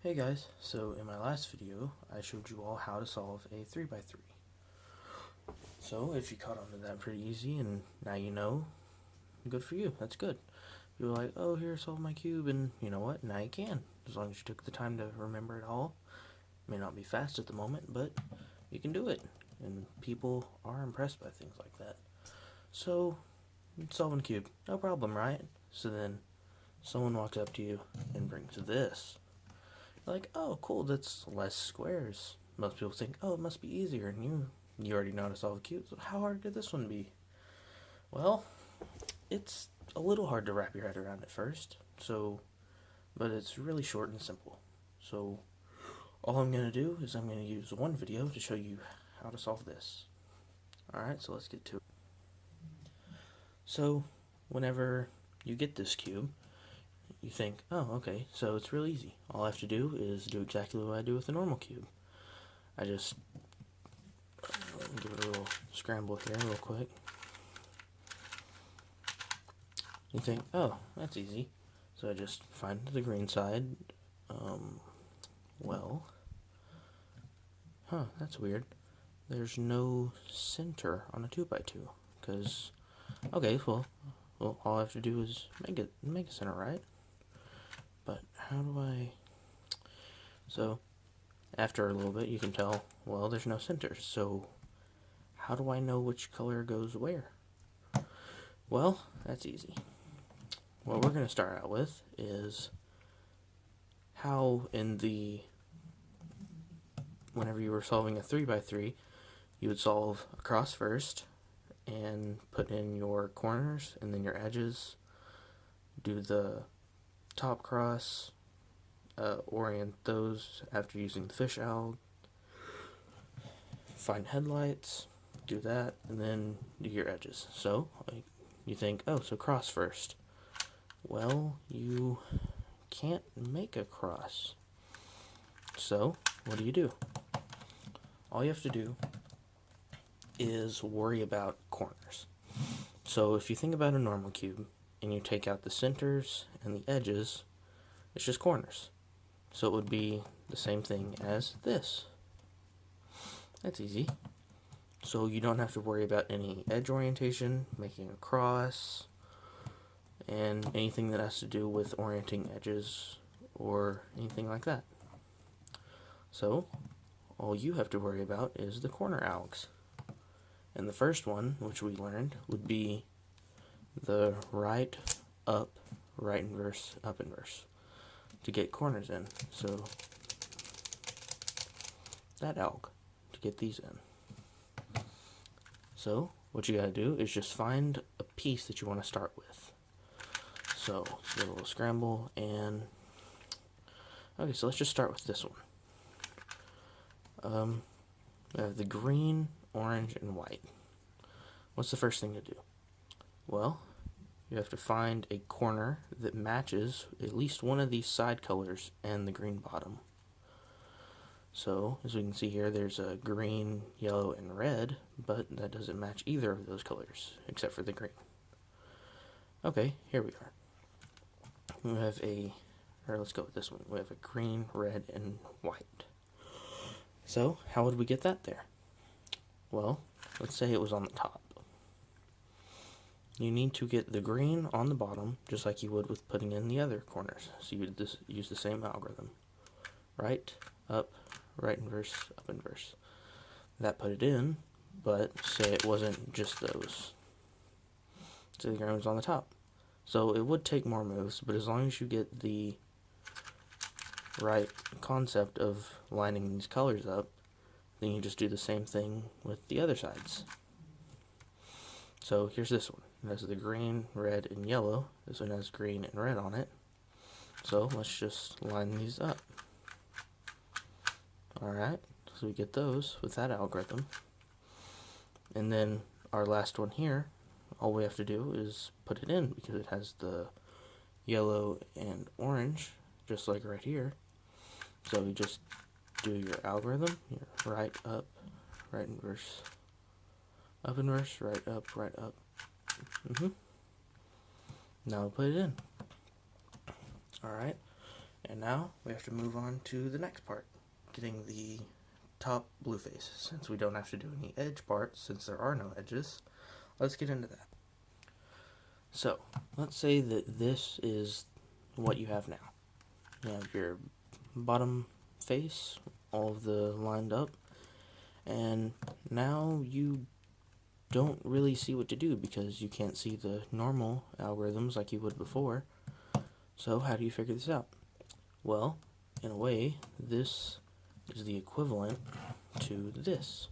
Hey guys, so in my last video I showed you all how to solve a 3x3. So if you caught on to that pretty easy and now you know, good for you, that's good. You were like, oh here, solve my cube, and you know what, now you can, as long as you took the time to remember it all. It may not be fast at the moment, but you can do it, and people are impressed by things like that. So, solving a cube, no problem, right? So then, someone walks up to you and brings this. Like, oh cool, that's less squares. Most people think, oh, it must be easier, and you already know how to solve a cube, so how hard could this one be? Well, it's a little hard to wrap your head around at first, but it's really short and simple. So all I'm going to do is I'm going to use one video to show you how to solve this. Alright, so let's get to it. So whenever you get this cube, you think, oh, okay, so it's real easy. All I have to do is do exactly what I do with a normal cube. I just give it a little scramble here real quick. You think, oh, that's easy. So I just find the green side. That's weird. There's no center on a 2x2. Because, okay, well, all I have to do is make a center, right? But how do I... So, after a little bit, you can tell, well, there's no center. So, how do I know which color goes where? Well, that's easy. What we're going to start out with is how whenever you were solving a 3x3, you would solve across first and put in your corners and then your edges, do the top cross, orient those after using the fish alg, find headlights, do that, and then do your edges. So, you think, oh, so cross first. Well, you can't make a cross. So, what do? All you have to do is worry about corners. So, if you think about a normal cube, and you take out the centers and the edges, it's just corners. So it would be the same thing as this. That's easy. So you don't have to worry about any edge orientation, making a cross, and anything that has to do with orienting edges or anything like that. So all you have to worry about is the corner algs. And the first one, which we learned, would be the right, up, right inverse, up inverse to get corners in. So that alg to get these in. So what you gotta do is just find a piece that you want to start with. So let's give a little scramble, and okay, so let's just start with this one. We have the green, orange, and white. What's the first thing to do? Well, you have to find a corner that matches at least one of these side colors and the green bottom. So, as we can see here, there's a green, yellow, and red, but that doesn't match either of those colors, except for the green. Okay, here we are. We have let's go with this one. We have a green, red, and white. So, how would we get that there? Well, let's say it was on the top. You need to get the green on the bottom, just like you would with putting in the other corners. So you would use the same algorithm. Right inverse, up inverse. That put it in, but say it wasn't just those. So the green was on the top. So it would take more moves, but as long as you get the right concept of lining these colors up, then you just do the same thing with the other sides. So here's this one. It has the green, red, and yellow. This one has green and red on it. So let's just line these up. Alright, so we get those with that algorithm. And then our last one here, all we have to do is put it in because it has the yellow and orange, just like right here. So you just do your algorithm, your right up, right inverse, up inverse, right up, right up. Now put it in. Alright, And now we have to move on to the next part, getting the top blue face. Since we don't have to do any edge parts, since there are no edges, let's get into that. So, let's say that this is what you have now. You have your bottom face, all of the lined up, and now you don't really see what to do because you can't see the normal algorithms like you would before. So how do you figure this out? Well, in a way, this is the equivalent to this,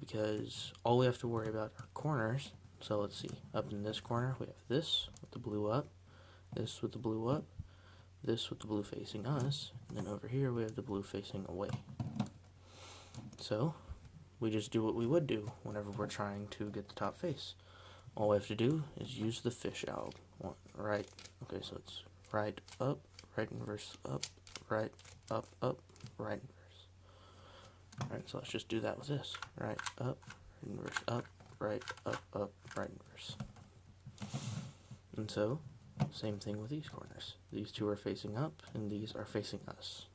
because all we have to worry about are corners. So let's see, up in this corner we have this with the blue up, this with the blue up, this with the blue facing us, and then over here we have the blue facing away. So we just do what we would do whenever we're trying to get the top face. All we have to do is use the fish alg. Right, okay, so it's right up, right inverse up, right up, up, right inverse. Alright, so let's just do that with this. Right up, right inverse up, right up, up, right inverse. And so, same thing with these corners. These two are facing up, and these are facing us.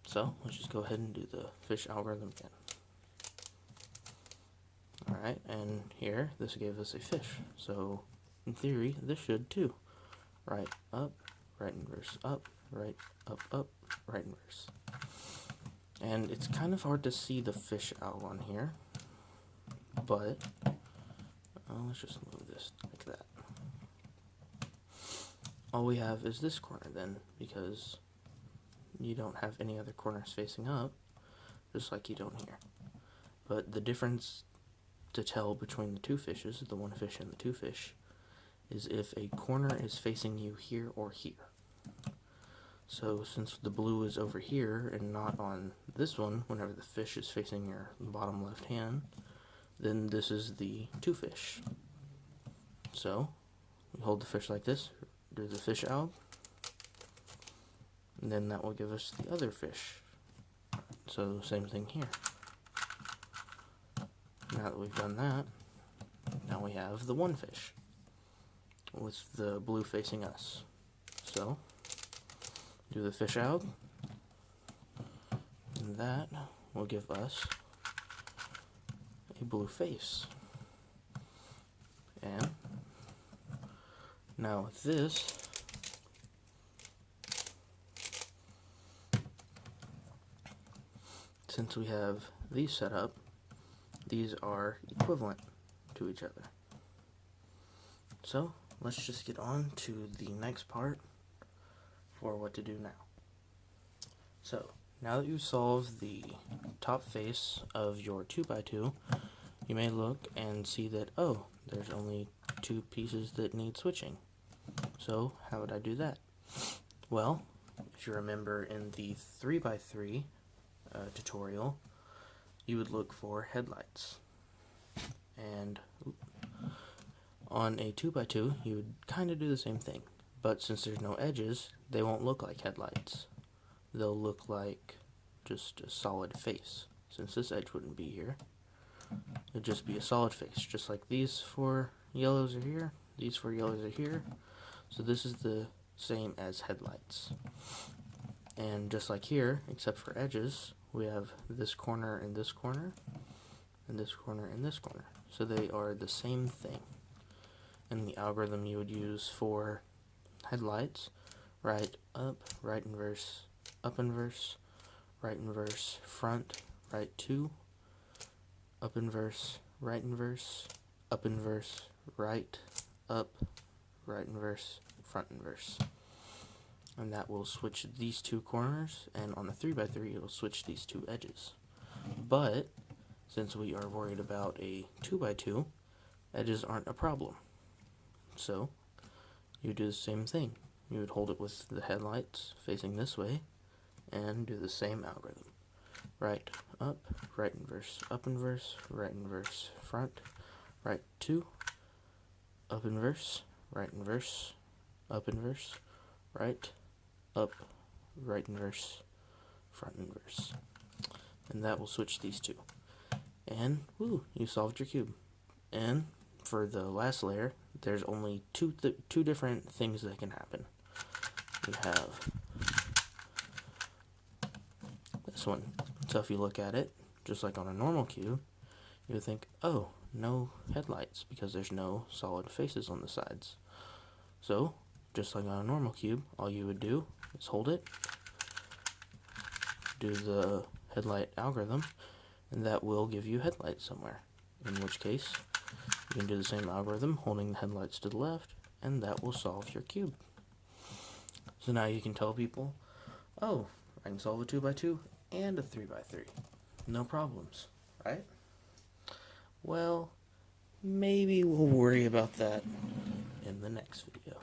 So, let's just go ahead and do the fish algorithm again. Alright, and here, this gave us a fish. So, in theory, this should too. Right up, right inverse up, right up, up, right inverse. And it's kind of hard to see the fish alg on here, but let's just move this like that. All we have is this corner then, because you don't have any other corners facing up, just like you don't here. But the difference to tell between the two fishes, the one fish and the two fish, is if a corner is facing you here or here. So since the blue is over here and not on this one, whenever the fish is facing your bottom left hand, then this is the two fish. So we hold the fish like this, do the fish alg, and then that will give us the other fish. So same thing here. Now that we've done that, now we have the one fish with the blue facing us. So do the fish alg, and that will give us a blue face. And now with this, since we have these set up, these are equivalent to each other. So let's just get on to the next part for what to do now. So now that you've solved the top face of your 2x2, you may look and see that, oh, there's only two pieces that need switching. So how would I do that? Well, if you remember in the 3x3 tutorial, you would look for headlights. And on a 2x2, you would kind of do the same thing. But since there's no edges, they won't look like headlights. They'll look like just a solid face. Since this edge wouldn't be here, it'd just be a solid face. Just like these four yellows are here, these four yellows are here. So this is the same as headlights. And just like here, except for edges, we have this corner and this corner, and this corner and this corner. So they are the same thing. And the algorithm you would use for headlights, right up, right inverse, up inverse, right inverse, front, right 2, up inverse, right inverse, up inverse, right, up, right inverse, front inverse. And that will switch these two corners, and on the 3x3 it will switch these two edges. But since we are worried about a 2x2, edges aren't a problem. So you do the same thing. You would hold it with the headlights facing this way and do the same algorithm. Right up, right inverse, up inverse, right inverse, front, right 2, up inverse, right inverse, up inverse, right, up, right inverse, front inverse. And that will switch these two. And woo, you solved your cube. And for the last layer, there's only two different things that can happen. we have this one. So if you look at it, just like on a normal cube, you would think, oh, no headlights because there's no solid faces on the sides. So, just like on a normal cube, all you would do is hold it, do the headlight algorithm, and that will give you headlights somewhere. In which case, you can do the same algorithm, holding the headlights to the left, and that will solve your cube. So now you can tell people, oh, I can solve a 2x2 and a 3x3. No problems, right? Well, maybe we'll worry about that in the next video.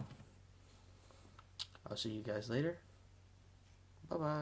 I'll see you guys later. Bye-bye.